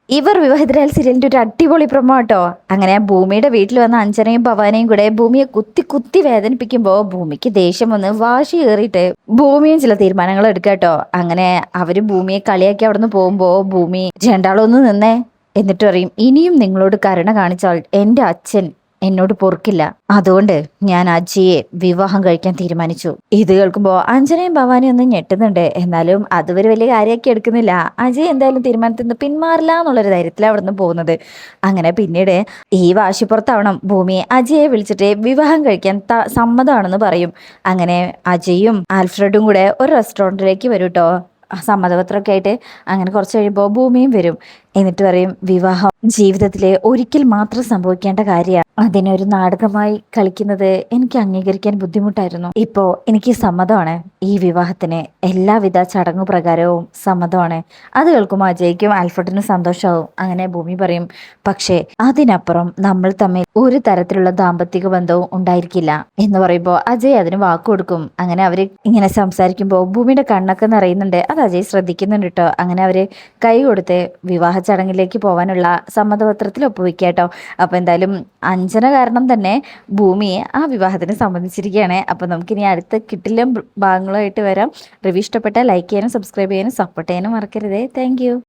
ഇവർ വിവാഹിതരായ സീരിയലിന്റെ ഒരു അടിപൊളി പ്രൊമോ കേട്ടോ. അങ്ങനെ ഭൂമിയുടെ വീട്ടിൽ വന്ന അഞ്ജനയും ഭവാനിയും കൂടെ ഭൂമിയെ കുത്തി കുത്തി വേദനിപ്പിക്കുമ്പോ ഭൂമിക്ക് ദേഷ്യം വന്ന് വാശി കയറിയിട്ട് ഭൂമിയും ചില തീരുമാനങ്ങൾ എടുക്കാട്ടോ. അങ്ങനെ അവര് ഭൂമിയെ കളിയാക്കി അവിടെ നിന്ന് പോകുമ്പോ ഭൂമി രണ്ടാളൊന്ന് നിന്നേ, എന്നിട്ട് പറയും, ഇനിയും നിങ്ങളോട് കരുണ കാണിച്ചാൽ എന്റെ അച്ഛൻ എന്നോട് പൊറുക്കില്ല. അതുകൊണ്ട് ഞാൻ അജയെ വിവാഹം കഴിക്കാൻ തീരുമാനിച്ചു. ഇത് കേൾക്കുമ്പോ അഞ്ജനയും ഭവാനിയും ഒന്നും ഞെട്ടുന്നുണ്ട്. എന്നാലും അതുവരെ വലിയ കാര്യമാക്കി എടുക്കുന്നില്ല. അജയ് എന്തായാലും തീരുമാനത്തിൽ നിന്ന് പിന്മാറില്ല എന്നുള്ളൊരു ധൈര്യത്തിലാണ് അവിടെ നിന്ന് പോകുന്നത്. അങ്ങനെ പിന്നീട് ഈ വാശിപ്പുറത്താവണം ഭൂമിയെ അജയെ വിളിച്ചിട്ട് വിവാഹം കഴിക്കാൻ സമ്മതമാണെന്ന് പറയും. അങ്ങനെ അജയും ആൽഫ്രഡും കൂടെ ഒരു റെസ്റ്റോറൻറ്റിലേക്ക് വരും കേട്ടോ, സമ്മതപത്രമൊക്കെ ആയിട്ട്. അങ്ങനെ കുറച്ച് കഴിയുമ്പോൾ ഭൂമിയും വരും. എന്നിട്ട് പറയും, വിവാഹം ജീവിതത്തിലെ ഒരിക്കൽ മാത്രം സംഭവിക്കേണ്ട കാര്യമാണ്. അതിനൊരു നാടകമായി കളിക്കുന്നത് എനിക്ക് അംഗീകരിക്കാൻ ബുദ്ധിമുട്ടായിരുന്നു. ഇപ്പോ എനിക്ക് സമ്മതമാണ്. ഈ വിവാഹത്തിന് എല്ലാവിധ ചടങ്ങു പ്രകാരവും സമ്മതമാണ്. അത് കേൾക്കുമ്പോൾ അജയ്ക്കും ആൽഫ്രഡിനും സന്തോഷമാവും. അങ്ങനെ ഭൂമി പറയും, പക്ഷേ അതിനപ്പുറം നമ്മൾ തമ്മിൽ ഒരു തരത്തിലുള്ള ദാമ്പത്തിക ബന്ധവും ഉണ്ടായിരിക്കില്ല എന്ന് പറയുമ്പോൾ അജയ് അതിന് വാക്ക് കൊടുക്കും. അങ്ങനെ അവര് ഇങ്ങനെ സംസാരിക്കുമ്പോൾ ഭൂമിയുടെ കണ്ണൊക്കെ നിറയുന്നുണ്ട്. അത് അജയ് ശ്രദ്ധിക്കുന്നുണ്ട് കേട്ടോ. അങ്ങനെ അവര് കൈ കൊടുത്ത് വിവാഹ ചടങ്ങിലേക്ക് പോകാനുള്ള സമ്മതപത്രത്തിൽ ഒപ്പുവെക്കാട്ടോ. അപ്പൊ എന്തായാലും അഞ്ജന കാരണം തന്നെ ഭൂമിയെ ആ വിവാഹത്തിന് സംബന്ധിച്ചിരിക്കുകയാണ്. അപ്പൊ നമുക്കിനി അടുത്ത കിട്ടില്ല ഭാഗങ്ങളുമായിട്ട് വരാം. റിവ്യൂ ഇഷ്ടപ്പെട്ടാൽ ലൈക്ക് ചെയ്യാനും സബ്സ്ക്രൈബ് ചെയ്യാനും സപ്പോർട്ട് ചെയ്യാനും മറക്കരുതേ. താങ്ക്